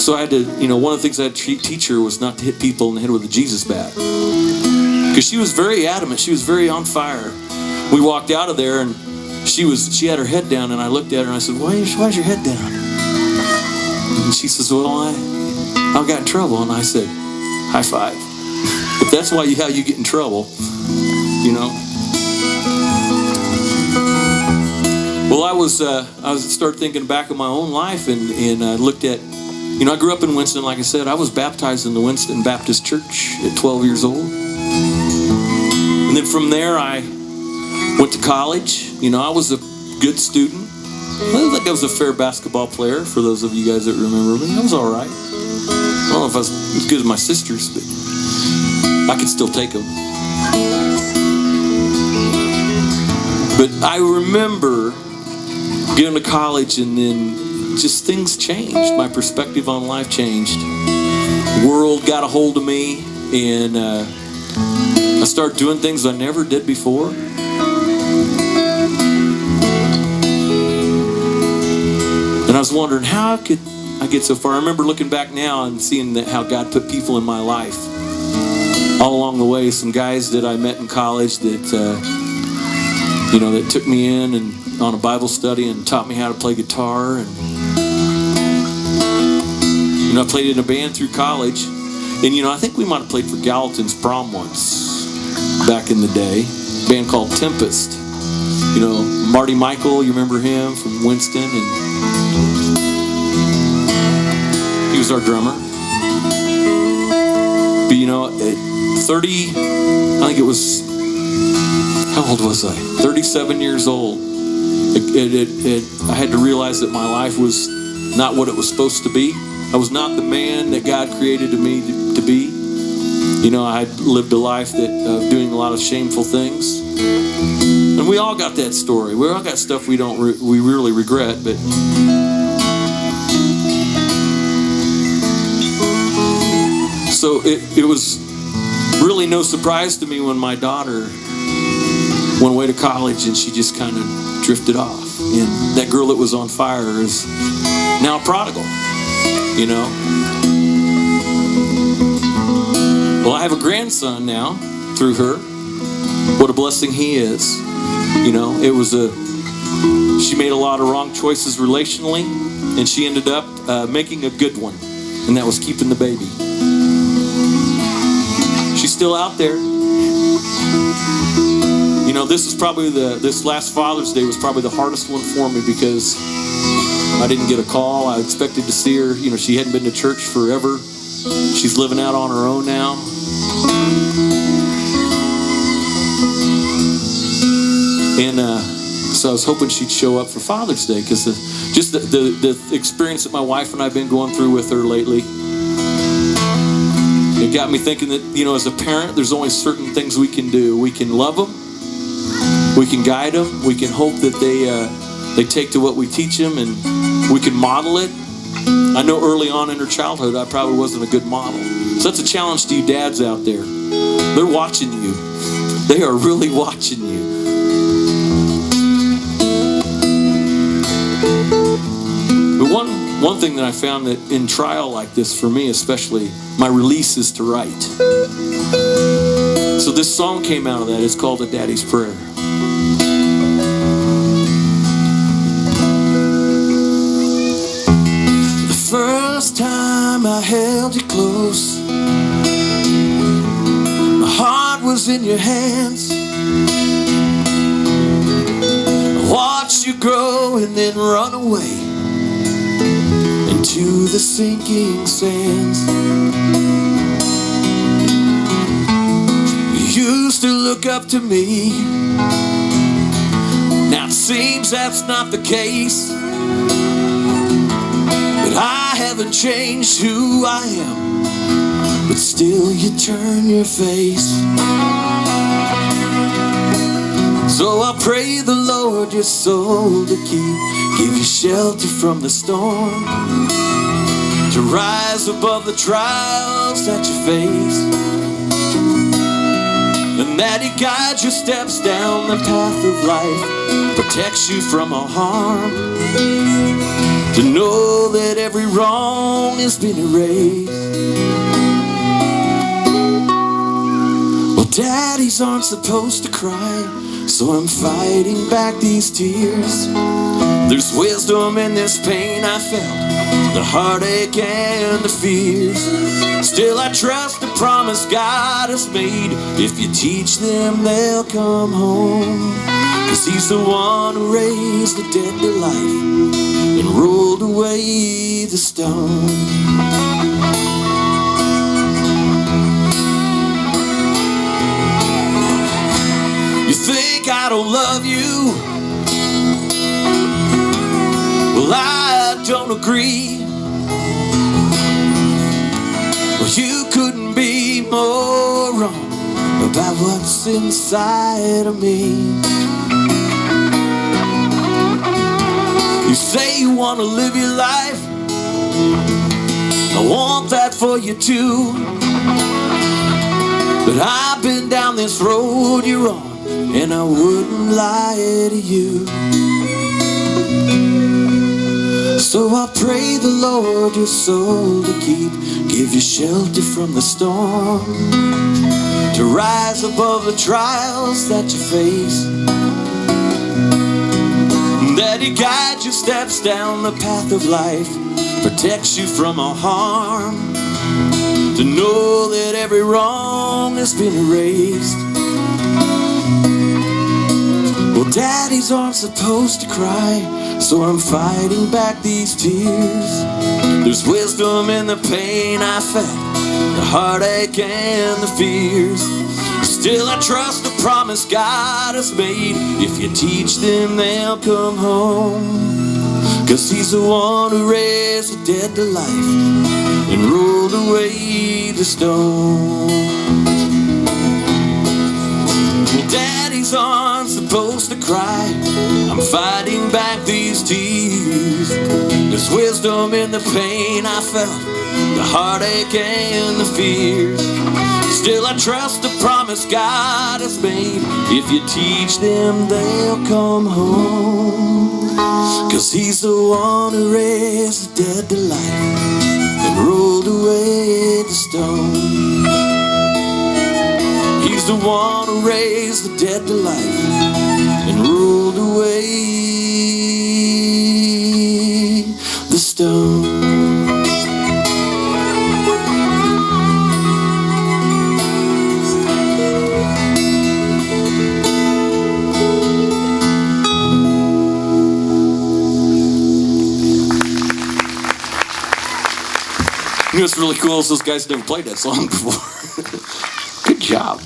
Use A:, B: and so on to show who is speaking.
A: So I had to, one of the things I had to teach her was not to hit people in the head with a Jesus bat. Because she was very adamant. She was very on fire. We walked out of there and she had her head down, and I looked at her and I said, why's your head down? And she says, well, I got in trouble. And I said, high five. But that's how you get in trouble, Well, I started thinking back of my own life and I looked at, I grew up in Winston. Like I said, I was baptized in the Winston Baptist Church at 12 years old. And then from there, I went to college. I was a good student. I think I was a fair basketball player, for those of you guys that remember me. I was all right. I don't know if I was as good as my sisters, but I could still take them. But I remember getting to college, and then just things changed. My perspective on life changed. The world got a hold of me, and I started doing things I never did before. And I was wondering, how could I get so far? I remember looking back now and seeing how God put people in my life all along the way. Some guys that I met in college that that took me in and on a Bible study and taught me how to play guitar. And I played in a band through college. And I think we might have played for Gallatin's prom once back in the day. A band called Tempest. Marty Michael, you remember him from Winston, and he was our drummer. But at 30, I think it was, how old was I? 37 years old. I had to realize that my life was not what it was supposed to be. I was not the man that God created me to be. I had lived a life of doing a lot of shameful things. And we all got that story. We all got stuff we really regret, but so it was really no surprise to me when my daughter went away to college and she just kind of drifted off. And that girl that was on fire is now a prodigal, Well, I have a grandson now through her. What a blessing he is. She made a lot of wrong choices relationally, and she ended up making a good one, and that was keeping the baby. She's still out there. This last Father's Day was probably the hardest one for me because I didn't get a call. I expected to see her. She hadn't been to church forever. She's living out on her own now. And so I was hoping she'd show up for Father's Day because the experience that my wife and I have been going through with her lately, it got me thinking that, as a parent, there's only certain things we can do. We can love them. We can guide them. We can hope that they take to what we teach them, and we can model it. I know early on in her childhood, I probably wasn't a good model. So that's a challenge to you dads out there. They're watching you. They are really watching you. But one thing that I found that in trial like this, for me especially, my release is to write. So this song came out of that. It's called A Daddy's Prayer. The first time I held you close, my heart was in your hands. I watched you grow and then run away into the sinking sands. You used to look up to me. Now it seems that's not the case. But I haven't changed who I am, but still you turn your face. So I pray the Lord your soul to keep, give you shelter from the storm, to rise above the trials that you face, and that He guides your steps down the path of life, protects you from all harm, to know that every wrong has been erased. Well, daddies aren't supposed to cry, so I'm fighting back these tears. There's wisdom in this pain I felt, the heartache and the fears. Still I trust the promise God has made. If you teach them, they'll come home. 'Cause he's the one who raised the dead to life and rolled away the stone. You think I don't love you? Well, I don't agree. Well, you couldn't be more wrong about what's inside of me. You say you want to live your life, I want that for you too. But I've been down this road you're on, and I wouldn't lie to you. So I pray the Lord your soul to keep, give you shelter from the storm, to rise above the trials that you face, that he guides your steps down the path of life, protects you from all harm, to know that every wrong has been erased. Well, daddies aren't supposed to cry, so I'm fighting back these tears. There's wisdom in the pain I felt, the heartache and the fears. Still I trust the promise God has made. If you teach them, they'll come home. 'Cause he's the one who raised the dead to life and rolled away the stone. Well, daddies aren't supposed to cry, I'm fighting back these tears. There's wisdom in the pain I felt, the heartache and the fears. Still I trust the promise God has made. If you teach them, they'll come home. 'Cause he's the one who raised the dead to life and rolled away the stone. He's the one who raised the dead to life and rolled away the stone. You know what's really cool is those guys never played that song before. Good job.